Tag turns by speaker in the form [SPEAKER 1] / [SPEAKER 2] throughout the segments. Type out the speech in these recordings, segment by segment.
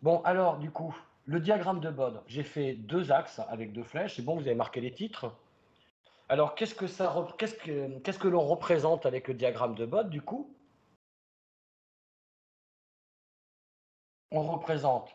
[SPEAKER 1] Bon, alors, du coup, le diagramme de Bode, j'ai fait deux axes avec deux flèches. C'est bon, vous avez marqué les titres. Alors, qu'est-ce que l'on représente avec le diagramme de Bode, du coup? On représente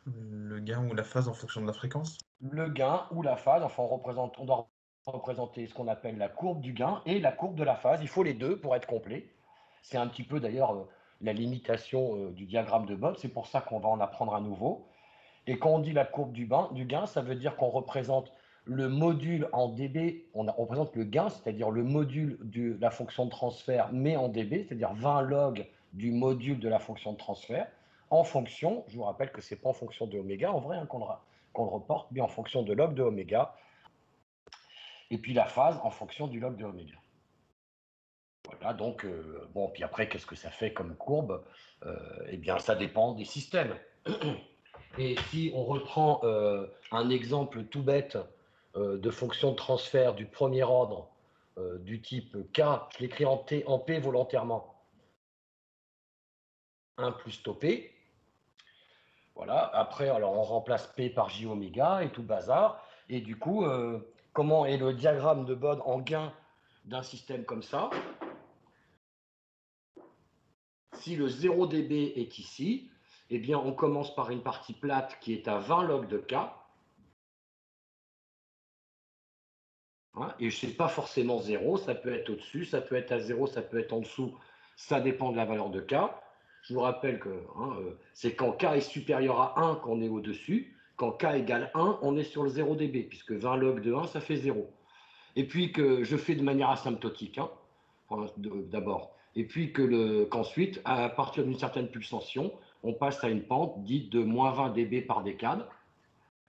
[SPEAKER 2] Le gain ou la phase en fonction de la fréquence?
[SPEAKER 1] le gain ou la phase. Enfin, on doit représenter ce qu'on appelle la courbe du gain et la courbe de la phase. Il faut les deux pour être complet. C'est un petit peu d'ailleurs la limitation du diagramme de Bode. C'est pour ça qu'on va en apprendre à nouveau. Et quand on dit la courbe du gain, ça veut dire qu'on représente le module en dB, on représente le gain, c'est-à-dire le module de la fonction de transfert, mais en dB, c'est-à-dire 20 log du module de la fonction de transfert, en fonction, je vous rappelle que ce n'est pas en fonction de oméga, en vrai, hein, qu'on le reporte, mais en fonction de log de oméga, et puis la phase en fonction du log de oméga. Voilà, donc, bon, puis après, qu'est-ce que ça fait comme courbe? Eh bien, ça dépend des systèmes. Et si on reprend un exemple tout bête de fonction de transfert du premier ordre du type K, je l'écris en P volontairement, 1 plus tau P. Voilà, après, alors on remplace P par J oméga et tout bazar. Et du coup, comment est le diagramme de Bode en gain d'un système comme ça? Si le 0 dB est ici, eh bien, on commence par une partie plate qui est à 20 log de K. Hein, et je ne sais pas forcément 0, ça peut être au-dessus, ça peut être à 0, ça peut être en dessous, ça dépend de la valeur de K. Je vous rappelle que c'est quand K est supérieur à 1 qu'on est au-dessus. Quand K égale 1, on est sur le 0 dB, puisque 20 log de 1, ça fait 0. Et puis que je fais de manière asymptotique, hein, d'abord. Et puis qu'ensuite, à partir d'une certaine pulsation, on passe à une pente dite de moins 20 dB par décade.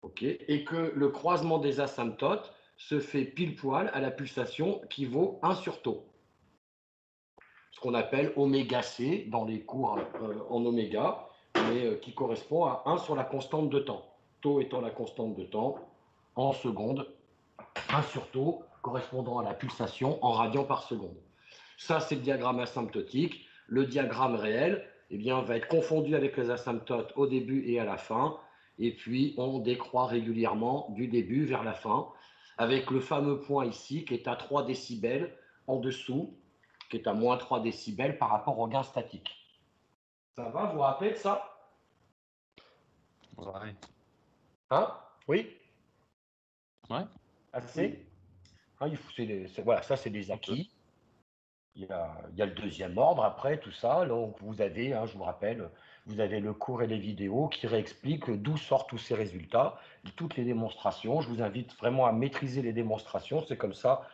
[SPEAKER 1] Okay, et que le croisement des asymptotes se fait pile poil à la pulsation qui vaut 1 sur tau. Ce qu'on appelle oméga C dans les cours en oméga, mais qui correspond à 1 sur la constante de temps. Tau étant la constante de temps en secondes, 1 sur tau correspondant à la pulsation en radians par seconde. Ça, c'est le diagramme asymptotique. Le diagramme réel eh bien, va être confondu avec les asymptotes au début et à la fin. Et puis, on décroît régulièrement du début vers la fin, avec le fameux point ici qui est à 3 décibels en dessous, qui est à moins 3 décibels par rapport au gain statique. Ça va, vous vous rappelez de ça?
[SPEAKER 2] Ouais.
[SPEAKER 1] Hein? Oui?
[SPEAKER 2] Ouais.
[SPEAKER 1] Assez? Hein, voilà, ça, c'est des acquis. Il y a le deuxième ordre après, tout ça. Donc, vous avez, hein, je vous rappelle, vous avez le cours et les vidéos qui réexpliquent d'où sortent tous ces résultats, toutes les démonstrations. Je vous invite vraiment à maîtriser les démonstrations. C'est comme ça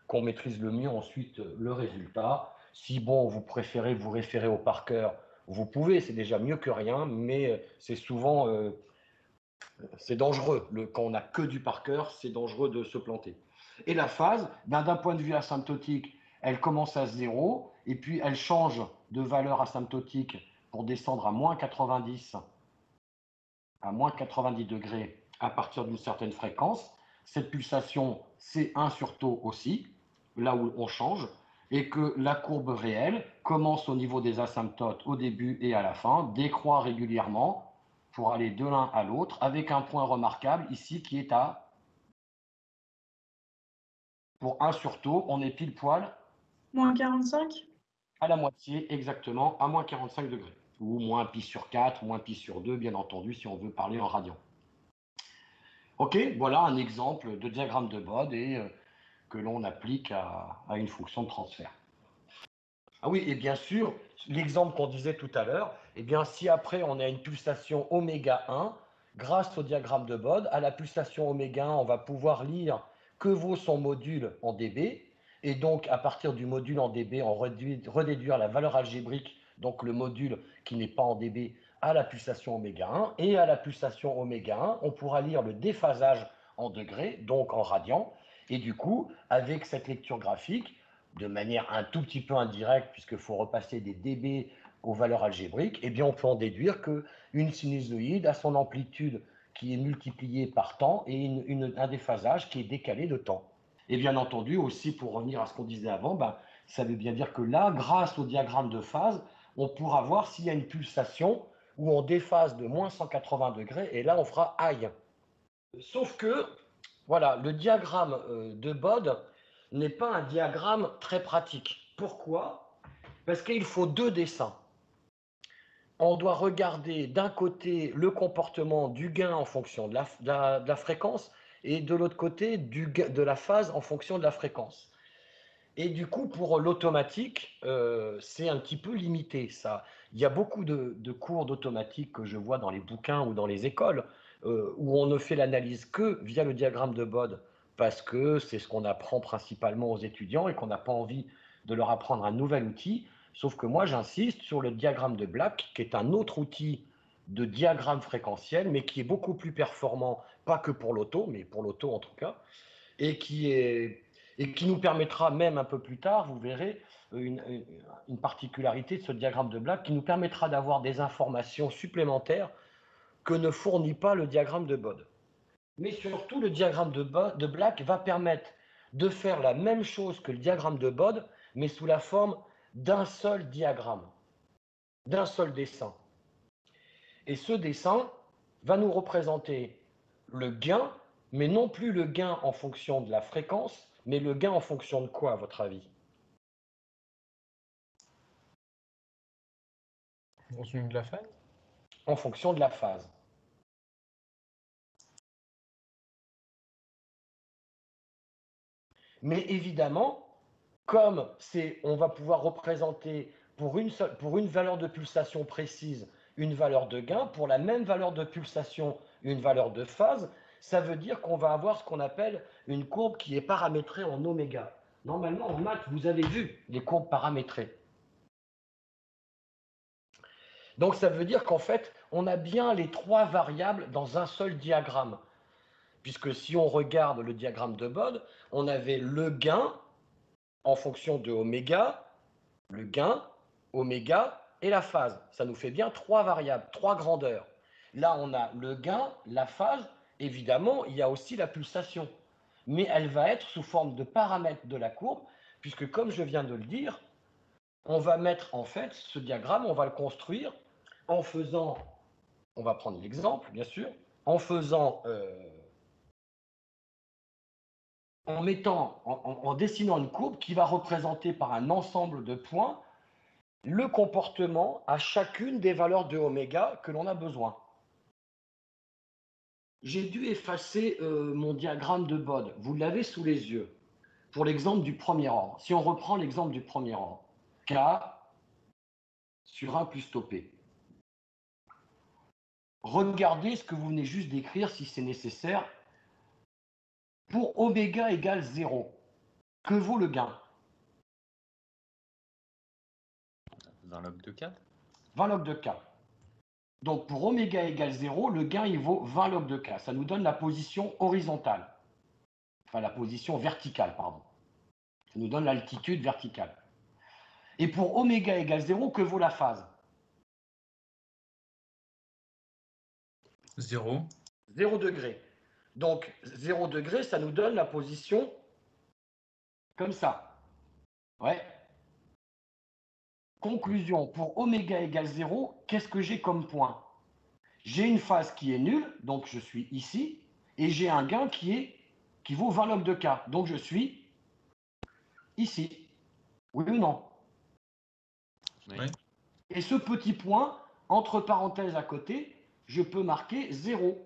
[SPEAKER 1] qu'on maîtrise le mieux ensuite le résultat. Si, bon, vous préférez vous référer au par cœur, vous pouvez, c'est déjà mieux que rien, mais c'est souvent, c'est dangereux. Quand on n'a que du par cœur, c'est dangereux de se planter. Et la phase, ben, d'un point de vue asymptotique, elle commence à 0, et puis elle change de valeur asymptotique pour descendre à moins 90, à moins 90 degrés à partir d'une certaine fréquence. Cette pulsation, c'est 1 sur tau aussi, là où on change, et que la courbe réelle commence au niveau des asymptotes au début et à la fin, décroît régulièrement pour aller de l'un à l'autre, avec un point remarquable ici qui est à, pour 1 sur tau, on est pile poil
[SPEAKER 3] Moins 45?
[SPEAKER 1] à la moitié exactement, à moins 45 degrés. Ou moins pi sur 4, moins pi sur 2, bien entendu, si on veut parler en radians. Ok, voilà un exemple de diagramme de Bode et que l'on applique à une fonction de transfert. Ah oui, et bien sûr, l'exemple qu'on disait tout à l'heure, eh bien, si après on a une pulsation oméga 1, grâce au diagramme de Bode, à la pulsation oméga 1, on va pouvoir lire que vaut son module en dB, et donc à partir du module en dB, on redéduire la valeur algébrique, donc le module qui n'est pas en dB, à la pulsation oméga 1, et à la pulsation oméga 1, on pourra lire le déphasage en degrés, donc en radians, et du coup, avec cette lecture graphique, de manière un tout petit peu indirecte, puisqu'il faut repasser des dB aux valeurs algébriques, eh bien on peut en déduire qu'une sinusoïde a son amplitude qui est multipliée par temps et un déphasage qui est décalé de temps. Et bien entendu, aussi pour revenir à ce qu'on disait avant, ben, Ça veut bien dire que là, grâce au diagramme de phase, on pourra voir s'il y a une pulsation où on déphase de moins 180 degrés, et là, on fera aïe. Sauf que, voilà, le diagramme de Bode n'est pas un diagramme très pratique. Pourquoi? Parce qu'il faut deux dessins. On doit regarder d'un côté le comportement du gain en fonction de la fréquence et de l'autre côté de la phase en fonction de la fréquence. Et du coup, pour l'automatique, c'est un petit peu limité, ça. Il y a beaucoup de cours d'automatique que je vois dans les bouquins ou dans les écoles où on ne fait l'analyse que via le diagramme de Bode parce que c'est ce qu'on apprend principalement aux étudiants et qu'on n'a pas envie de leur apprendre un nouvel outil. Sauf que moi, j'insiste sur le diagramme de Black, qui est un autre outil de diagramme fréquentiel, mais qui est beaucoup plus performant, pas que pour l'auto, mais pour l'auto en tout cas, et qui nous permettra même un peu plus tard, vous verrez, une particularité de ce diagramme de Black qui nous permettra d'avoir des informations supplémentaires que ne fournit pas le diagramme de Bode. Mais surtout, le diagramme de Black va permettre de faire la même chose que le diagramme de Bode, mais sous la forme d'un seul diagramme, d'un seul dessin. Et ce dessin va nous représenter le gain, mais non plus le gain en fonction de la fréquence, mais le gain en fonction de quoi, à votre avis?
[SPEAKER 2] En fonction de la phase?
[SPEAKER 1] En fonction de la phase. Mais évidemment, comme on va pouvoir représenter pour une valeur de pulsation précise une valeur de gain, pour la même valeur de pulsation une valeur de phase, ça veut dire qu'on va avoir ce qu'on appelle une courbe qui est paramétrée en oméga. Normalement, en maths, vous avez vu les courbes paramétrées. Donc ça veut dire qu'en fait, on a bien les trois variables dans un seul diagramme. Puisque si on regarde le diagramme de Bode, on avait le gain en fonction de oméga, le gain, oméga et la phase. Ça nous fait bien trois variables, trois grandeurs. Là, on a le gain, la phase, évidemment, il y a aussi la pulsation. Mais elle va être sous forme de paramètres de la courbe, puisque comme je viens de le dire, on va mettre en fait ce diagramme, on va le construire en faisant, on va prendre l'exemple, bien sûr, en faisant, en dessinant une courbe qui va représenter par un ensemble de points le comportement à chacune des valeurs de oméga que l'on a besoin. J'ai dû effacer mon diagramme de Bode. Vous l'avez sous les yeux. Pour l'exemple du premier ordre. Si on reprend l'exemple du premier ordre. K sur 1 plus tau P. Regardez ce que vous venez juste d'écrire si c'est nécessaire. Pour oméga égale 0, que vaut le gain?
[SPEAKER 2] 20 log de K.
[SPEAKER 1] 20 log de K. Donc pour oméga égale 0, le gain il vaut 20 log de K. Ça nous donne la position horizontale. Enfin la position verticale, pardon. Ça nous donne l'altitude verticale. Et pour oméga égale 0, que vaut la phase?
[SPEAKER 2] 0.
[SPEAKER 1] 0 degré. Donc 0 degré, ça nous donne la position comme ça. Ouais. Conclusion, pour oméga égale 0, qu'est-ce que j'ai comme point? J'ai une phase qui est nulle, donc je suis ici, et j'ai un gain qui vaut 20 log de K, donc je suis ici. Oui ou non?
[SPEAKER 2] Oui.
[SPEAKER 1] Et ce petit point, entre parenthèses à côté, je peux marquer 0,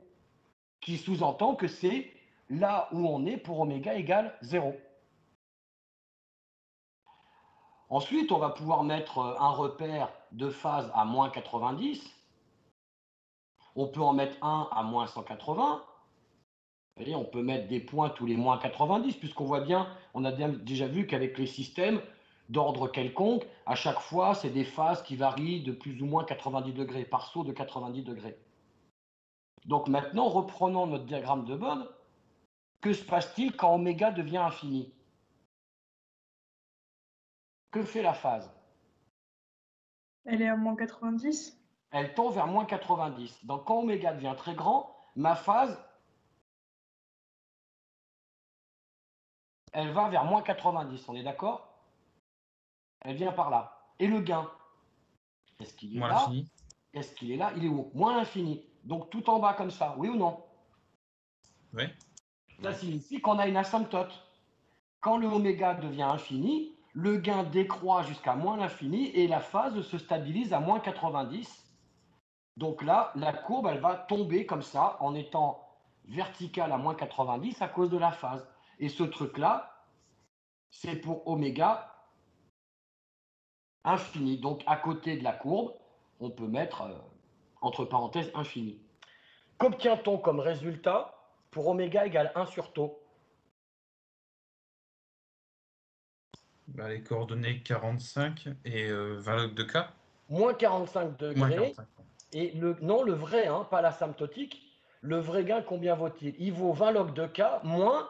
[SPEAKER 1] qui sous-entend que c'est là où on est pour oméga égale 0. Ensuite, on va pouvoir mettre un repère de phase à moins 90. On peut en mettre un à moins 180. Et on peut mettre des points tous les moins 90, puisqu'on voit bien, on a déjà vu qu'avec les systèmes d'ordre quelconque, à chaque fois, c'est des phases qui varient de plus ou moins 90 degrés, par saut de 90 degrés. Donc maintenant, reprenons notre diagramme de Bode. Que se passe-t-il quand oméga devient infini? Que fait la phase?
[SPEAKER 3] Elle est à moins 90.
[SPEAKER 1] Elle tend vers moins 90. Donc quand oméga devient très grand, ma phase, elle va vers moins 90. On est d'accord? elle vient par là. Et le gain, est-ce qu'il est
[SPEAKER 2] Moins
[SPEAKER 1] là?
[SPEAKER 2] l'infini.
[SPEAKER 1] Est-ce qu'il est là? Il est où? Moins l'infini. Donc tout en bas comme ça, oui ou non?
[SPEAKER 2] Oui.
[SPEAKER 1] Ça signifie qu'on a une asymptote. Quand le oméga devient infini, le gain décroît jusqu'à moins l'infini et la phase se stabilise à moins 90. Donc là, la courbe, elle va tomber comme ça en étant verticale à moins 90 à cause de la phase. Et ce truc-là, c'est pour oméga infini. Donc à côté de la courbe, on peut mettre entre parenthèses infini. Qu'obtient-on comme résultat pour oméga égale 1 sur tau?
[SPEAKER 2] Bah, les coordonnées 45 et 20 log de K.
[SPEAKER 1] Moins 45 degrés.
[SPEAKER 2] Moins 45.
[SPEAKER 1] Et non, le vrai, hein, pas l'asymptotique. Le vrai gain, combien vaut-il? Il vaut 20 log de K moins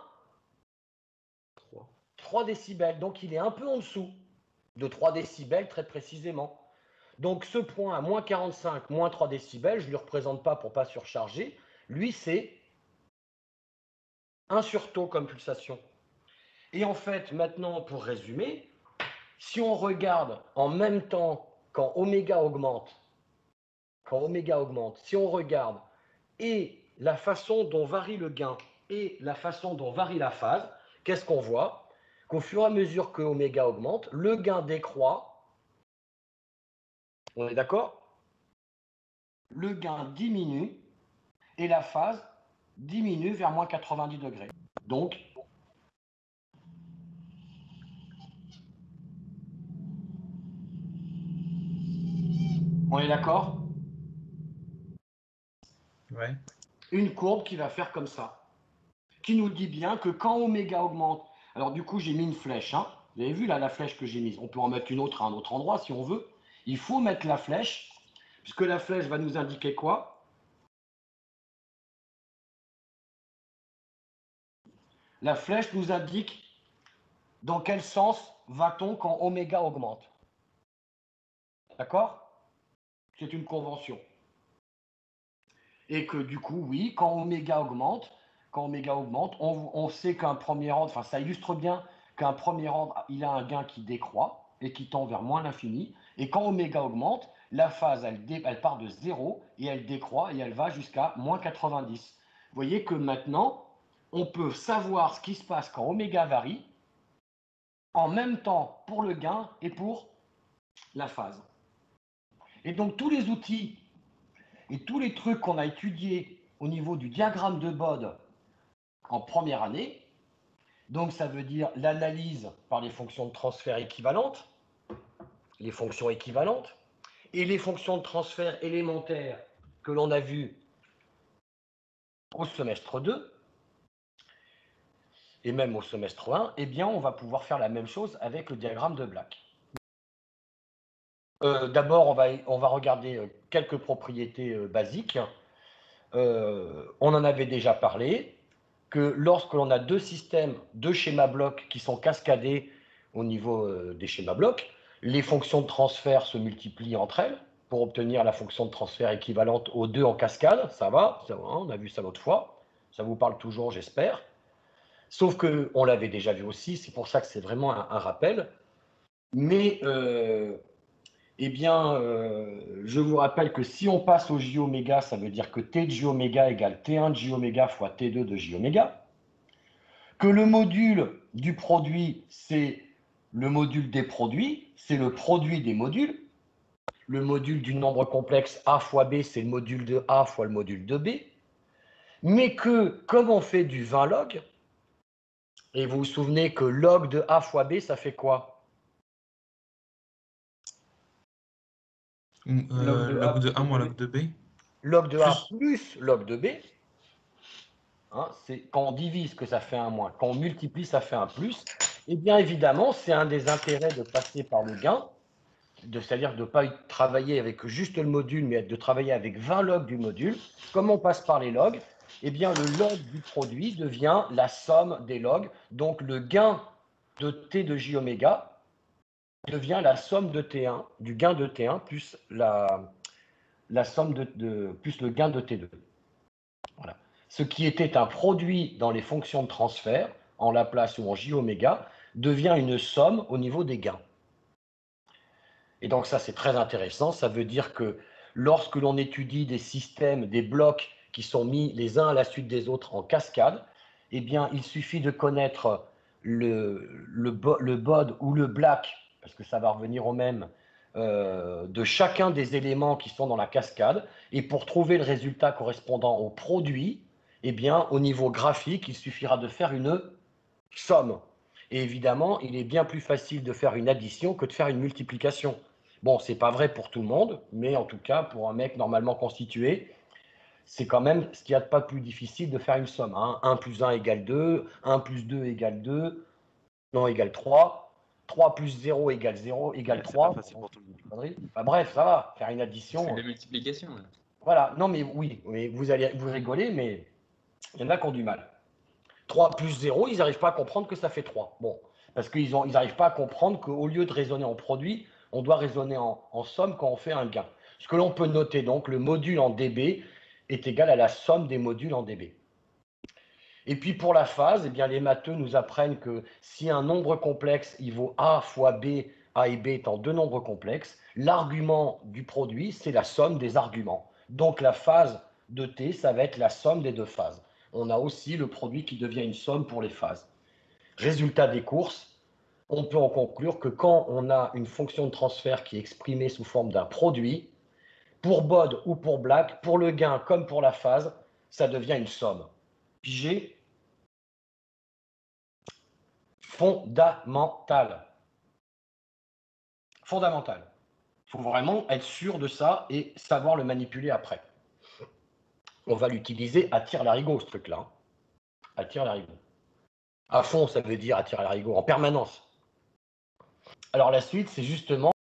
[SPEAKER 1] 3 décibels. Donc il est un peu en dessous de 3 décibels très précisément. Donc ce point à moins 45, moins 3 décibels, je ne le représente pas pour ne pas surcharger. Lui, c'est 1 sur tau comme pulsation. Et en fait, maintenant, pour résumer, si on regarde en même temps quand oméga augmente, si on regarde et la façon dont varie le gain et la façon dont varie la phase, qu'est-ce qu'on voit? Qu'au fur et à mesure que oméga augmente, le gain décroît. On est d'accord? Le gain diminue et la phase diminue vers moins 90 degrés. Donc, on est d'accord?
[SPEAKER 2] Ouais.
[SPEAKER 1] Une courbe qui va faire comme ça, qui nous dit bien que quand oméga augmente, alors du coup j'ai mis une flèche, hein. Vous avez vu là la flèche que j'ai mise, on peut en mettre une autre à un autre endroit si on veut. Il faut mettre la flèche, puisque la flèche va nous indiquer quoi? La flèche nous indique dans quel sens va-t-on quand oméga augmente. D'accord? C'est une convention. Et que du coup, oui, quand oméga augmente, on sait qu'un premier ordre, enfin ça illustre bien qu'un premier ordre, il a un gain qui décroît et qui tend vers moins l'infini. Et quand oméga augmente, la phase, elle part de 0 et elle décroît et elle va jusqu'à moins 90. Vous voyez que maintenant, on peut savoir ce qui se passe quand oméga varie en même temps pour le gain et pour la phase. Et donc tous les outils et tous les trucs qu'on a étudiés au niveau du diagramme de Bode en première année, donc ça veut dire l'analyse par les fonctions de transfert équivalentes, les fonctions équivalentes, et les fonctions de transfert élémentaires que l'on a vues au semestre 2, et même au semestre 1, eh bien on va pouvoir faire la même chose avec le diagramme de Black. D'abord, on va regarder quelques propriétés basiques. On en avait déjà parlé, que lorsque l'on a deux systèmes, deux schémas blocs qui sont cascadés au niveau des schémas blocs, les fonctions de transfert se multiplient entre elles pour obtenir la fonction de transfert équivalente aux deux en cascade. Ça va, on a vu ça l'autre fois. Ça vous parle toujours, j'espère. Sauf qu'on l'avait déjà vu aussi, c'est pour ça que c'est vraiment un rappel. Mais eh bien, je vous rappelle que si on passe au J oméga, ça veut dire que T de J oméga égale T1 de J oméga fois T2 de J oméga. Que le module du produit, c'est le module des produits, c'est le produit des modules. Le module du nombre complexe A fois B, c'est le module de A fois le module de B. Mais que, comme on fait du 20 log, et vous vous souvenez que log de A fois B, ça fait quoi?
[SPEAKER 2] Log de A moins log de B.
[SPEAKER 1] Log de A plus log de B. Hein, c'est quand on divise que ça fait un moins, quand on multiplie, ça fait un plus. Et bien évidemment, c'est un des intérêts de passer par le gain, c'est-à-dire de ne pas travailler avec juste le module, mais de travailler avec 20 logs du module. Comme on passe par les logs, eh bien le log du produit devient la somme des logs. Donc le gain de T de J oméga devient la somme de T1, du gain de T1 plus la somme plus le gain de T2. Voilà. Ce qui était un produit dans les fonctions de transfert, en Laplace ou en J oméga, devient une somme au niveau des gains. Et donc ça, c'est très intéressant. Ça veut dire que lorsque l'on étudie des systèmes, des blocs qui sont mis les uns à la suite des autres en cascade, eh bien, il suffit de connaître le BOD ou le black, parce que ça va revenir au même, de chacun des éléments qui sont dans la cascade. Et pour trouver le résultat correspondant au produit, eh bien, au niveau graphique, il suffira de faire une somme. Et évidemment, il est bien plus facile de faire une addition que de faire une multiplication. Bon, ce n'est pas vrai pour tout le monde, mais en tout cas, pour un mec normalement constitué, c'est quand même ce qu'il y a de pas plus difficile de faire une somme. Hein. 1 plus 1 égale 2, 1 plus 2 égale 2, non égale 3, 3 plus 0 égale 0, égale
[SPEAKER 4] Ouais, c'est
[SPEAKER 1] 3.
[SPEAKER 4] pas facile pour tout le monde.
[SPEAKER 1] Enfin, bref, ça va, faire une
[SPEAKER 5] C'est
[SPEAKER 1] addition.
[SPEAKER 5] de la multiplication. Là.
[SPEAKER 1] Voilà, non mais oui, mais vous rigolez, mais il y en a qui ont du mal. 3 plus 0, ils n'arrivent pas à comprendre que ça fait 3. Bon, parce qu'ils n'arrivent pas à comprendre qu'au lieu de raisonner en produit, on doit raisonner en somme quand on fait un gain. Ce que l'on peut noter donc, le module en dB est égal à la somme des modules en dB. Et puis pour la phase, eh bien, les matheux nous apprennent que si un nombre complexe il vaut A fois B, A et B étant deux nombres complexes, l'argument du produit, c'est la somme des arguments. Donc la phase de T, ça va être la somme des deux phases. On a aussi le produit qui devient une somme pour les phases. Résultat des courses, on peut en conclure que quand on a une fonction de transfert qui est exprimée sous forme d'un produit, pour BOD ou pour black, pour le gain comme pour la phase, ça devient une somme. Pigé, fondamental. Fondamental. Il faut vraiment être sûr de ça et savoir le manipuler après. On va l'utiliser à tire-larigot, ce truc-là. À tire-larigot. À fond, ça veut dire à tire-larigot, en permanence. Alors la suite, c'est justement